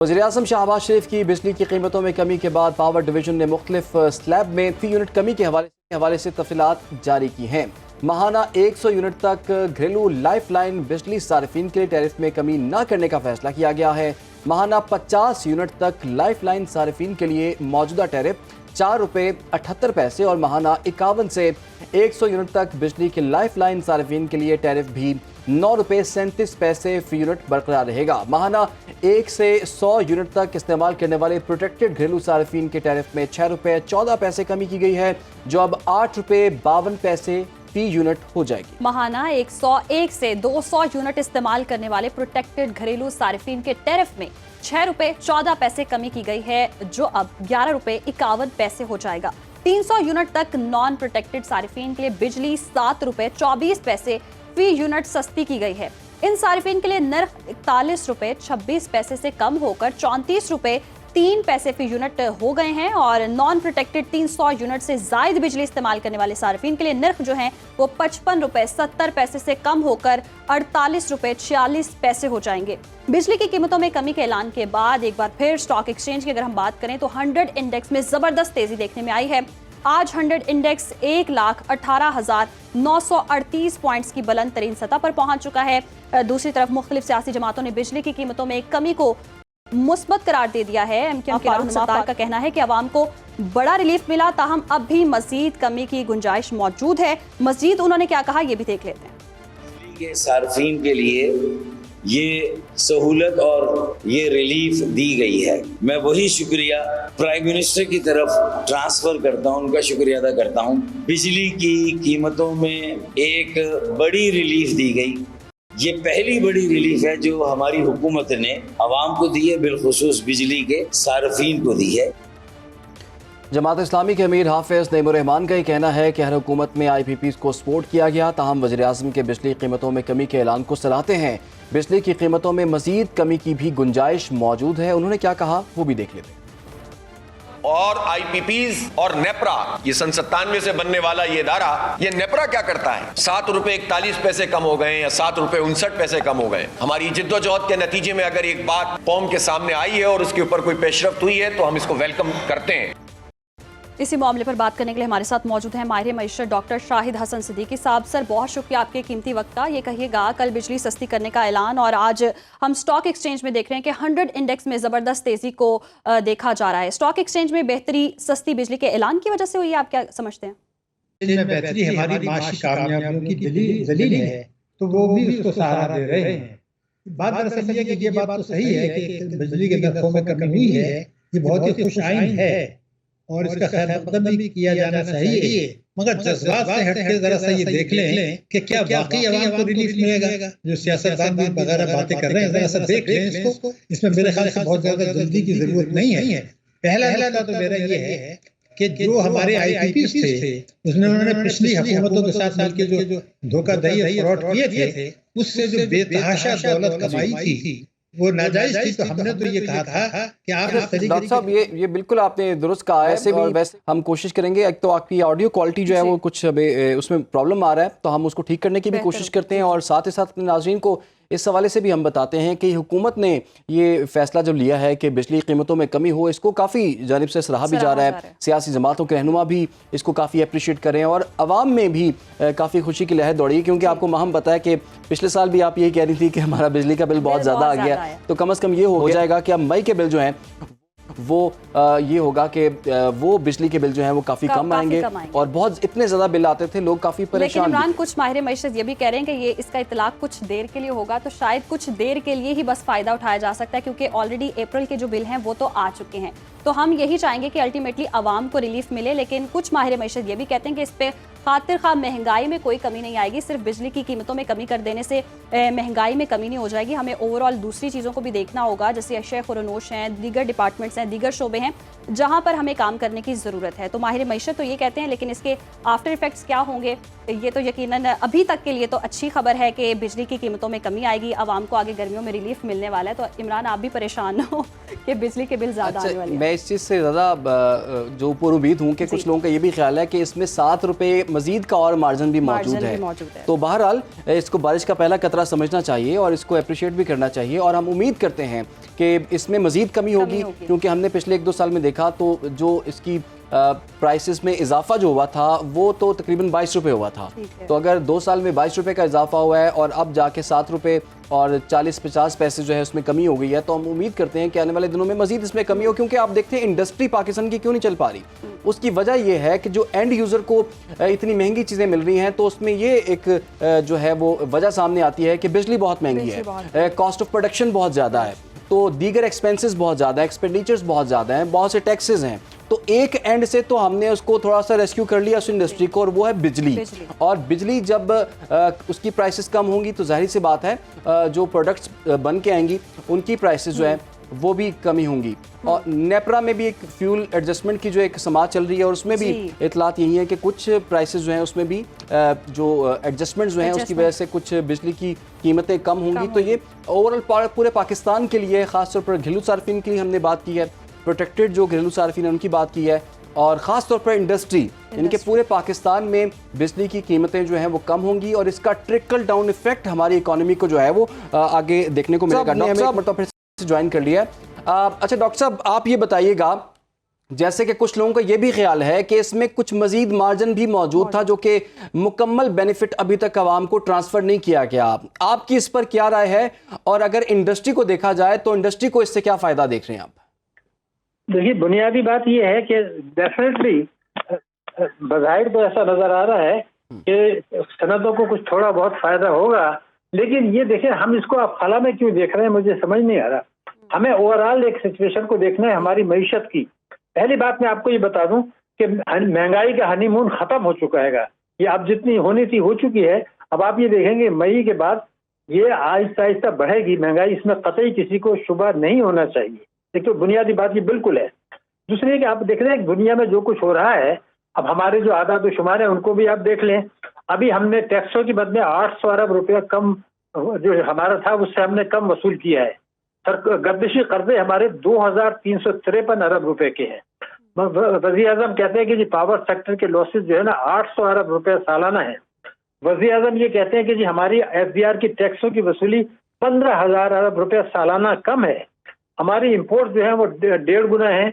वज़ीर-ए-आज़म शहबाज शरीफ की बिजली की कीमतों में कमी के बाद पावर डिवीजन ने मुख्तलिफ स्लैब में फी यूनिट कमी के हवाले से तफसीलात जारी की हैं। माहाना 100 यूनिट तक घरेलू लाइफ लाइन बिजली सार्फिन के लिए टैरिफ में कमी न करने का फैसला किया गया है। माहाना 50 यूनिट तक लाइफ लाइन सार्फिन के लिए मौजूदा टैरिफ ₹4.78 और माहाना 51 से 100 यूनिट तक बिजली के लाइफ लाइन सार्फिन के लिए टैरिफ भी ₹9.37 फी यूनिट बरकरार रहेगा। माहाना 1 से 100 यूनिट तक इस्तेमाल करने वाले प्रोटेक्टेड घरेलू सार्फिन के टैरिफ में ₹6.14 कमी की गई है, जो अब ₹8.52 फी यूनिट हो जाएगी। माहाना 101 से 200 यूनिट इस्तेमाल करने वाले प्रोटेक्टेड घरेलू सार्फिन के टैरिफ में ₹6.14 कमी की गई है, जो अब ₹11.51 हो जाएगा। 300 यूनिट तक नॉन प्रोटेक्टेड सार्फिन के लिए बिजली ₹7.24 फी यूनिट सस्ती की गई है। इन सार्फिन के लिए नर्ख ₹41.26 से कम होकर ₹34.03 फी यूनिट हो गए हैं और नॉन प्रोटेक्टेड 300 यूनिट से जायद बिजली इस्तेमाल करने वाले सार्फिन के लिए नर्ख जो है वो ₹55.70 से कम होकर ₹48.46 हो जाएंगे। बिजली की कीमतों में कमी के ऐलान के बाद एक बार फिर स्टॉक एक्सचेंज की अगर हम बात करें तो 100 इंडेक्स में जबरदस्त तेजी देखने में आई है। आज 100 इंडेक्स 1,18,938 पॉइंट्स की बुलंद तरीन सतह पर पहुंच चुका है। दूसरी तरफ मुख्तलिफ सियासी जमातों ने बिजली की कीमतों में कमी को मुस्बत करार दे दिया है। एमक्यूएम के फारूक सत्तार का कहना है कि अवाम को बड़ा रिलीफ मिला, ताहम अब भी मजीद कमी की गुंजाइश मौजूद है। मजीद उन्होंने क्या कहा ये भी देख लेते हैं। बिजली के सार्फिन के लिए ये सहूलत और ये रिलीफ दी गई है। मैं वही शुक्रिया प्राइम मिनिस्टर की तरफ ट्रांसफर करता हूँ, उनका शुक्रिया अदा करता हूँ। बिजली की कीमतों में एक बड़ी रिलीफ दी गई। ये पहली बड़ी रिलीफ है जो हमारी हुकूमत ने अवाम को दी है, बिलखुसूस बिजली के सार्फिन को दी है। जमात इस्लामी के अमीर हाफिज नईमुर रहमान का ये कहना है कि हर हुकूमत में IPPs को सपोर्ट किया गया, ताहम वज़ीर-ए-आज़म के बिजली कीमतों में कमी के ऐलान को सराहते हैं। बिजली की कीमतों में मजीद कमी की भी गुंजाइश मौजूद है। उन्होंने क्या कहा वो भी देख लेते हैं। और IPPs और नेपरा, ये सन 97 से बनने वाला ये इदारा, ये नेपरा क्या करता है? ₹7.41 कम हो गए या ₹7.59 कम हो गए। हमारी जिद्दोजहद के नतीजे में अगर एक बात कौम के सामने आई है और उसके ऊपर कोई पेशरफ्त हुई है तो हम इसको वेलकम करते हैं। इसी मामले पर बात करने के लिए हमारे साथ मौजूद हैं माहिर मईशत डॉक्टर शाहिद हसन सिद्दीकी साहब। सर, बहुत शुक्रिया आपके कीमती वक्त का। ये कहिएगा, कल बिजली सस्ती करने का ऐलान और आज हम स्टॉक एक्सचेंज में देख रहे हैं कि 100 इंडेक्स में ज़बरदस्त तेज़ी को देखा जा रहा है। स्टॉक एक्सचेंज में बेहतरी सस्ती बिजली के ऐलान की वजह से हुई है, आप क्या समझते हैं? बेहतरी हमारी माशी कामयाबियों की दलील है, तो वो भी उसको सहारा दे रहे हैं। बात दरअसल ये कि ये बात तो सही है कि बिजली के नरखों में कमी हुई है, ये बहुत ही खुशाइन है और इसका खैर मकदम भी किया जाना चाहिए, मगर जज्बात से हटके जरा सा ये देख लें कि क्या वाकई अवाम को रिलीफ मिलेगा। जो सियासतदान भी वगैरह बातें कर रहे हैं, जरा सा देख लें इसको। इसमें मेरे ख्याल से बहुत ज्यादा जल्दी की जरूरत नहीं है। पहला नुकता तो मेरा ये है कि जो हमारे IPPs थे उसमें उन्होंने पिछली हुकूमतों के साथ मिलकर जो धोखाधड़ी और फ्रॉड किए थे, उससे जो बेतहाशा दौलत कमाई थी वो नाजायज थी। तो हमने तो ये कहा था कि आप डॉक्टर साहब ये बिल्कुल आपने दुरुस्त कहा है। ऐसे भी वैसे हम कोशिश करेंगे, एक तो आपकी ऑडियो क्वालिटी जो है वो कुछ उसमें प्रॉब्लम आ रहा है, तो हम उसको ठीक करने की भी कोशिश करते हैं और साथ ही साथ अपने नाज़रीन को इस हवाले से भी हम बताते हैं कि हुकूमत ने ये फैसला जो लिया है कि बिजली कीमतों में कमी हो, इसको काफ़ी जानिब से सराहा भी जा रहा है। सियासी जमातों के रहनुमा भी इसको काफ़ी अप्रिशिएट करें और अवाम में भी काफ़ी खुशी की लहर दौड़ी, क्योंकि आपको महम पता है कि पिछले साल भी आप यही कह रही थी कि हमारा बिजली का बिल बहुत ज़्यादा आ गया, तो कम अज़ कम ये हो जाएगा कि अब मई के बिल जो हैं वो ये होगा कि वो बिजली के बिल जो हैं वो काफ़ी कम आएंगे और बहुत इतने ज़्यादा बिल आते थे, लोग काफ़ी परेशान। लेकिन इमरान, कुछ माहिर मईशत ये भी कह रहे हैं कि ये इसका इतलाक कुछ देर के लिए होगा, तो शायद कुछ देर के लिए ही बस फ़ायदा उठाया जा सकता है, क्योंकि ऑलरेडी अप्रैल के जो बिल हैं वो तो आ चुके हैं। तो हम यही चाहेंगे कि अल्टीमेटली आवाम को रिलीफ मिले। लेकिन कुछ माहिर मईशत ये भी कहते हैं कि इस पर खातिर खा महंगाई में कोई कमी नहीं आएगी, सिर्फ बिजली की कीमतों में कमी कर देने से महंगाई में कमी नहीं हो जाएगी। हमें ओवरऑल दूसरी चीज़ों को भी देखना होगा, जैसे अशय खुरनोश हैं, दीगर डिपार्टमेंट्स हैं, दीगर शोबे हैं जहां पर हमें काम करने की ज़रूरत है। तो माहिर मईशत तो ये कहते हैं, लेकिन इसके आफ्टर इफेक्ट्स क्या होंगे ये तो यकीनन अभी तक के लिए तो अच्छी खबर है कि बिजली की कीमतों में कमी आएगी, आवाम को आगे गर्मियों में रिलीफ मिलने वाला है। तो इमरान, आप भी परेशान ना हो कि बिजली के बिल ज़्यादा आने वाले हैं। मैं इस चीज़ से ज़्यादा जो ऊपर उम्मीद हूँ कि कुछ लोगों का ये भी ख्याल है कि इसमें ₹7 मजीद का और मार्जिन भी मौजूद मार्जिन है। भी मौजूद है। तो बहरहाल इसको बारिश का पहला कतरा समझना चाहिए और इसको अप्रिशिएट भी करना चाहिए, और हम उम्मीद करते हैं कि इसमें मजीद कमी होगी, क्योंकि हमने पिछले 1-2 साल में देखा तो जो इसकी प्राइसेस में इजाफा जो हुआ था वो तो तकरीबन 22 रुपये हुआ था। तो अगर 2 साल में 22 रुपये का इजाफा हुआ है और अब जाके 7 रुपये और 40-50 पैसे जो है उसमें कमी हो गई है, तो हम उम्मीद करते हैं कि आने वाले दिनों में मजीद इसमें कमी हो, क्योंकि आप देखते हैं इंडस्ट्री पाकिस्तान की क्यों नहीं चल पा रही। उसकी वजह यह है कि जो एंड यूज़र को इतनी महंगी चीज़ें मिल रही हैं, तो उसमें ये एक जो है वो वजह सामने आती है कि बिजली बहुत महंगी है, कॉस्ट ऑफ प्रोडक्शन बहुत ज़्यादा है, तो दीगर एक्सपेंसेस बहुत ज़्यादा है, एक्सपेंडिचर्स बहुत ज़्यादा हैं, बहुत से टैक्सेस हैं। तो एक एंड से तो हमने उसको थोड़ा सा रेस्क्यू कर लिया उस इंडस्ट्री को, और वो है बिजली। और बिजली जब उसकी प्राइसेस कम होंगी तो जाहिर सी बात है जो प्रोडक्ट्स बन के आएंगी उनकी प्राइसेस जो है वो भी कमी होंगी। और नेपरा में भी एक फ्यूल एडजस्टमेंट की जो एक समाज चल रही है, और उसमें भी इतलात यही है कि कुछ प्राइसेस जो हैं उसमें भी जो एडजस्टमेंट जो हैं उसकी वजह से कुछ बिजली की कीमतें कम होंगी। तो ये ओवरऑल पूरे पाकिस्तान के लिए, ख़ासतौर पर घरेलू सार्फिन के लिए हमने बात की है, प्रोटेक्टेड जो घरेलू सार्फिन है उनकी बात की है, और ख़ास तौर पर इंडस्ट्री, इनके पूरे पाकिस्तान में बिजली की कीमतें जो हैं वो कम होंगी, और इसका ट्रिकल डाउन इफेक्ट हमारी इकोनॉमी को जो है वो आगे देखने को मिलेगा। डॉक्टर साहब तो फिर से ज्वाइन कर लिया। अच्छा डॉक्टर साहब, आप ये बताइएगा, जैसे कि कुछ लोगों का ये भी ख्याल है कि इसमें कुछ मजीद मार्जिन भी मौजूद था जो कि मुकम्मल बेनिफिट अभी तक आवाम को ट्रांसफ़र नहीं किया गया। आपकी इस पर क्या राय है, और अगर इंडस्ट्री को देखा जाए तो इंडस्ट्री को इससे क्या फ़ायदा देख रहे हैं आप? देखिए, बुनियादी बात यह है कि डेफिनेटली बज़ाहिर तो ऐसा नजर आ रहा है कि सनतों को कुछ थोड़ा बहुत फायदा होगा, लेकिन ये देखें हम इसको आप खला में क्यों देख रहे हैं, मुझे समझ नहीं आ रहा। हमें ओवरऑल एक सिचुएशन को देखना है, हमारी मईशत की। पहली बात मैं आपको ये बता दूं कि महंगाई का हनीमून खत्म हो चुका है। ये अब जितनी होनी थी हो चुकी है। अब आप ये देखेंगे मई के बाद ये आहिस्ता आहिस्ता बढ़ेगी महंगाई, इसमें कतई किसी को शुबा नहीं होना चाहिए। एक तो बुनियादी बात ये बिल्कुल है। दूसरी है कि आप देख रहे हैं दुनिया में जो कुछ हो रहा है, अब हमारे जो आदाद व शुमार है उनको भी आप देख लें। अभी हमने टैक्सों की मद में 800 अरब रुपया कम जो हमारा था उससे हमने कम वसूल किया है। सर गर्दिशी कर्जे हमारे 2353 अरब रुपए के हैं। वज़ीर आज़म कहते हैं कि जी पावर सेक्टर के लॉसेस जो है ना 800 अरब रुपए सालाना है। वज़ीर आज़म ये कहते हैं कि जी हमारी एफडीआर की टैक्सों की वसूली 15,000 अरब रुपए सालाना कम है। हमारी इंपोर्ट जो है वो 1.5 गुना है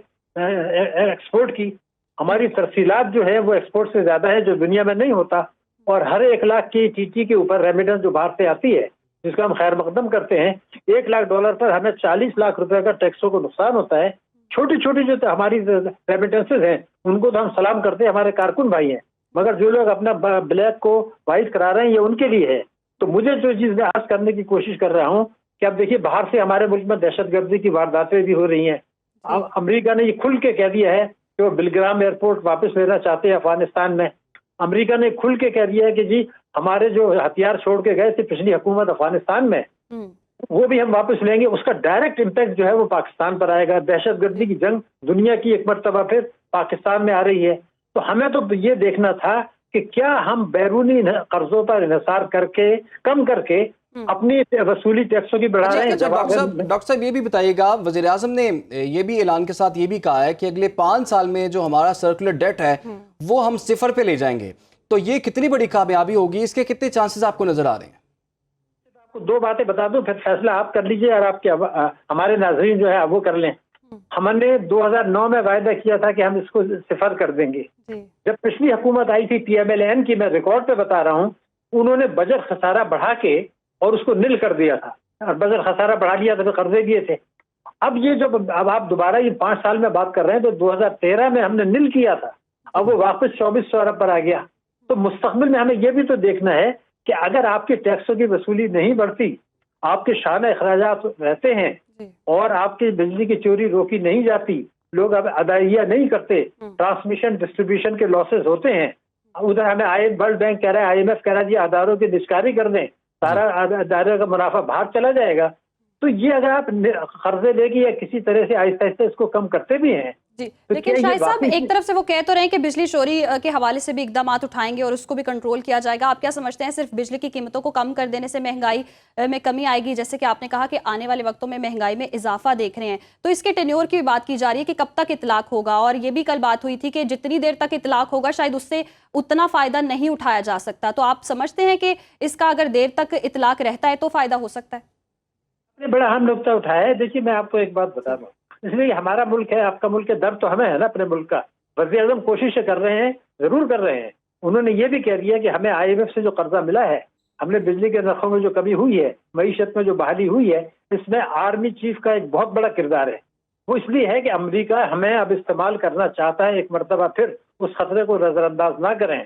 एक्सपोर्ट की। हमारी तरसीलात जो है वो एक्सपोर्ट से ज़्यादा है, जो दुनिया में नहीं होता। और हर 1 लाख की टीटी के ऊपर रेमिटेंस जो बाहर से आती है, जिसका हम खैर मकदम करते हैं, $1 लाख पर हमें 40 लाख रुपए का टैक्सों को नुकसान होता है। छोटी छोटी जो हमारी रेमिटेंसेज हैं उनको तो हम सलाम करते हैं, हमारे कारकुन भाई हैं, मगर जो लोग अपना ब्लैक को वाइट करा रहे हैं ये उनके लिए है। तो मुझे जो चीज़ मैं आज करने की कोशिश कर रहा हूँ कि अब देखिए बाहर से हमारे मुल्क में दहशतगर्दी की वारदातें भी हो रही हैं। अमेरिका ने ये खुल के कह दिया है कि वो बिलग्राम एयरपोर्ट वापस लेना चाहते हैं अफगानिस्तान में। अमेरिका ने खुल के कह दिया है कि जी हमारे जो हथियार छोड़ के गए थे पिछली हुकूमत अफगानिस्तान में वो भी हम वापस लेंगे। उसका डायरेक्ट इम्पैक्ट जो है वो पाकिस्तान पर आएगा। दहशतगर्दी की जंग दुनिया की एक मर्तबा फिर पाकिस्तान में आ रही है। तो हमें तो ये देखना था कि क्या हम बैरूनी कर्जों पर इन्हिसार करके कम करके अपनी वसूली टैक्सों की बढ़ा रहे हैं। डॉक्टर साहब ये भी बताइएगा, वज़ीर आज़म ने ये भी ऐलान के साथ ये भी कहा है कि अगले 5 साल में जो हमारा सर्कुलर डेट है वो हम 0 पे ले जाएंगे। तो ये कितनी बड़ी कामयाबी होगी, इसके कितने चांसेस आपको नजर आ रहे हैं? आपको 2 बातें बता दूं, फिर फैसला आप कर लीजिए और आपके हमारे नाज़रीन जो है वो कर लें। हमने 2009 में वायदा किया था कि हम इसको 0 कर देंगे। जब पिछली हुकूमत आई थी PMLN की, मैं रिकॉर्ड पे बता रहा हूँ, उन्होंने बजट खसारा बढ़ा के और उसको नील कर दिया था, और बजट खसारा बढ़ा लिया था तो कर्जे दिए थे। अब ये जो अब आप दोबारा ये 5 साल में बात कर रहे हैं, तो 2013 में हमने नील किया था, अब वो वापस 2400 अरब पर आ गया। तो मुस्तकबिल में हमें ये भी तो देखना है कि अगर आपके टैक्सों की वसूली नहीं बढ़ती, आपके शाना अखराजात रहते हैं और आपकी बिजली की चोरी रोकी नहीं जाती, लोग अब अदाइया नहीं करते, ट्रांसमिशन डिस्ट्रीब्यूशन के लॉसेस होते हैं, उधर हमें वर्ल्ड बैंक कह रहा है, IMF कह रहा है जी अदारों की निष्कारी कर दें, सारा अदारों का मुनाफा बाहर चला जाएगा। तो ये अगर आप कर्जे लेके या किसी तरह से आहिस्ता आहिस्ता इसको कम करते भी हैं जी, तो लेकिन क्या ये शाहिद साहब वाकई- एक तरफ से वो कह तो रहे हैं कि बिजली चोरी के हवाले से भी इकदाम उठाएंगे और उसको भी कंट्रोल किया जाएगा। आप क्या समझते हैं, सिर्फ बिजली की कीमतों को कम कर देने से महंगाई में कमी आएगी? जैसे कि आपने कहा कि आने वाले वक्तों में महंगाई में इजाफा देख रहे हैं, तो इसके टेन्योर की बात की जा रही है कि कब तक इतलाक होगा, और ये भी कल बात हुई थी कि जितनी देर तक इतलाक होगा शायद उससे उतना फायदा नहीं उठाया जा सकता। तो आप समझते हैं कि इसका अगर देर तक इतलाक रहता है तो फायदा हो सकता है? आपने बड़ा अहम नुकता उठाया है। देखिए, मैं आपको एक बात बता दूं, इसलिए हमारा मुल्क है, आपका मुल्क है, दर्द तो हमें है ना अपने मुल्क का। वज़ीर आज़म कोशिशें कर रहे हैं, जरूर कर रहे हैं। उन्होंने ये भी कह दिया कि हमें IMF से जो कर्जा मिला है, हमने बिजली के नरखों में जो कमी हुई है, मईशत में जो बहाली हुई है, इसमें आर्मी चीफ का एक बहुत बड़ा किरदार है। वो इसलिए है कि अमेरिका हमें अब इस्तेमाल करना चाहता है। एक मरतबा फिर उस खतरे को नजरअंदाज ना करें।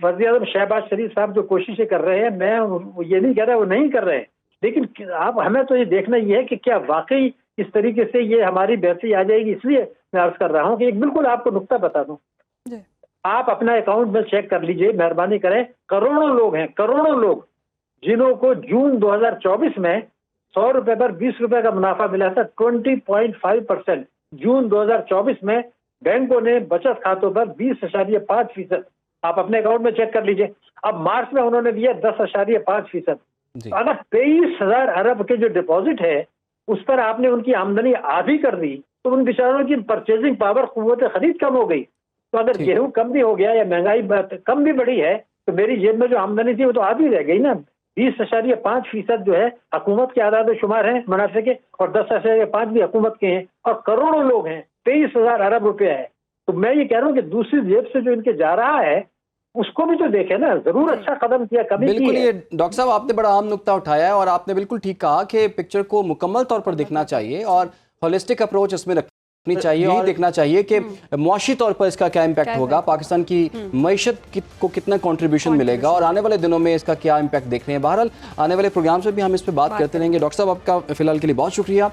वज़ीर आज़म शहबाज शरीफ साहब जो कोशिशें कर रहे हैं, मैं ये नहीं कह रहा वो नहीं कर रहे हैं, लेकिन आप हमें तो ये देखना ये है कि क्या वाकई इस तरीके से ये हमारी बेहतरी आ जाएगी। इसलिए मैं अर्ज कर रहा हूँ कि एक बिल्कुल आपको नुक्ता बता दूं, जी। आप अपना अकाउंट में चेक कर लीजिए, मेहरबानी करें। करोड़ों लोग हैं, करोड़ों लोग, जिन्हों को जून 2024 में 100 रुपए पर 20 रुपए का मुनाफा मिला था। 20.5% जून 2024 में बैंकों ने बचत खातों पर 20.5%, आप अपने अकाउंट में चेक कर लीजिए। अब मार्च में उन्होंने दिया 10.5%। जी। अगर 23,000 अरब के जो डिपॉजिट है उस पर आपने उनकी आमदनी आधी कर दी, तो उन बेचारों की परचेजिंग पावर, कुव्वत खरीद कम हो गई। तो अगर ठीक। गेहूं कम भी हो गया या महंगाई कम भी बढ़ी है, तो मेरी जेब में जो आमदनी थी वो तो आधी रह गई ना। 20.5% जो है हुकूमत के आदाद शुमार हैं मुनाफे के, और 10.5 भी हुकूमत के हैं, और करोड़ों लोग हैं। 23,000 अरब रुपया है। तो मैं ये कह रहा हूँ कि दूसरी जेब से जो इनके जा रहा है उसको भी तो देखे ना। जरूर अच्छा कदम किया, कमी की बिल्कुल, है। ये डॉक्टर साहब आपने बड़ा अहम नुक्ता उठाया है और आपने बिल्कुल ठीक कहा कि पिक्चर को मुकम्मल तौर पर देखना चाहिए और होलिस्टिक अप्रोच इसमें रखनी चाहिए। यही देखना चाहिए कि मुआशी तौर पर इसका क्या इम्पैक्ट होगा, पाकिस्तान की मईशत को कितना कंट्रीब्यूशन मिलेगा और आने वाले दिनों में इसका क्या इम्पैक्ट देख रहे हैं। बहरहाल आने वाले प्रोग्राम्स में भी हम इस पर बात करते रहेंगे। डॉक्टर साहब आपका फिलहाल के लिए बहुत शुक्रिया।